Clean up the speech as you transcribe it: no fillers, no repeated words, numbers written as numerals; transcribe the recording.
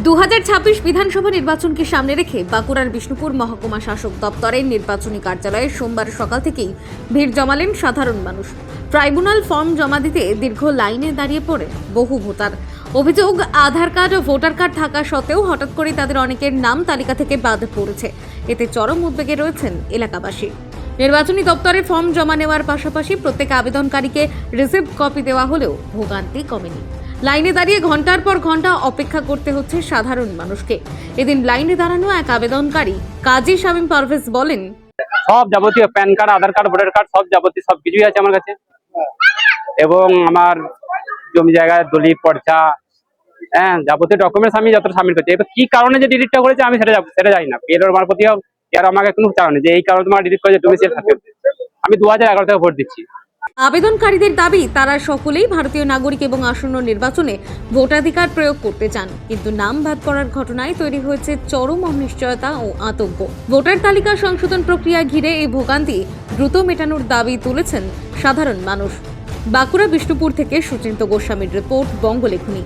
2026 বিধানসভা নির্বাচনকে সামনে রেখে বাঁকুড়ার বিষ্ণুপুর মহকুমা শাসক দপ্তরের নির্বাচনী কার্যালয়ে সোমবার সকাল থেকেই ভিড় জমালেন সাধারণ মানুষ। ট্রাইব্যুনাল ফর্ম জমা দিতে দীর্ঘ লাইনে দাঁড়িয়ে পড়ে বহু ভোটার। অভিযোগ, আধার কার্ড ও ভোটার কার্ড থাকা সত্ত্বেও হঠাৎ করে তাদের অনেকের নাম তালিকা থেকে বাদ পড়েছে। এতে চরম উদ্বেগে রয়েছেন এলাকাবাসী। নির্বাচনী দপ্তরে ফর্ম জমা নেওয়ার পাশাপাশি প্রত্যেক আবেদনকারীকে রিসিপ্ট কপি দেওয়া হলেও ভোগান্তি কমেনি। লাইনে দাঁড়িয়ে ঘন্টার পর ঘন্টা অপেক্ষা করতে হচ্ছে সাধারণ মানুষকে। এদিন লাইনে দাঁড়ানো এক আবেদনকারী কাজী শামীম পারভেজ বলেন, সব যাবতীয় প্যান কার্ড, আধার কার্ড, ভোটার কার্ড সব যাবতীয় সবকিছুই আছে আমার কাছে, এবং আমার জমি জায়গায় দলিল পর্চা, যাবতীয় ডকুমেন্টস আমি যত সাবমিট করছি। এবার কি কারণে যে ডিলিটটা করেছে আমি সেটা জানি না। এর মারফতি হোক, আর আমাকে কোনো কারণে যে এই কারণে তোমার ডিলিট করেছে ডোমিসাইল সাথে। আমি 2011 থেকে ভোট দিচ্ছি। আবেদনকারীদের দাবি, তারা সকলেই ভারতীয় নাগরিক এবং আসন্ন নির্বাচনে ভোটাধিকার প্রয়োগ করতে চান, কিন্তু নাম বাদ করার ঘটনায় তৈরি হয়েছে চরম অনিশ্চয়তা ও আতঙ্ক। ভোটার তালিকা সংশোধন প্রক্রিয়া ঘিরে এই ভোগান্তি দ্রুত মেটানোর দাবি তুলেছেন সাধারণ মানুষ। বাঁকুড়া বিষ্ণুপুর থেকে সুচিন্ত গোস্বামীর রিপোর্ট, বঙ্গলেখনী।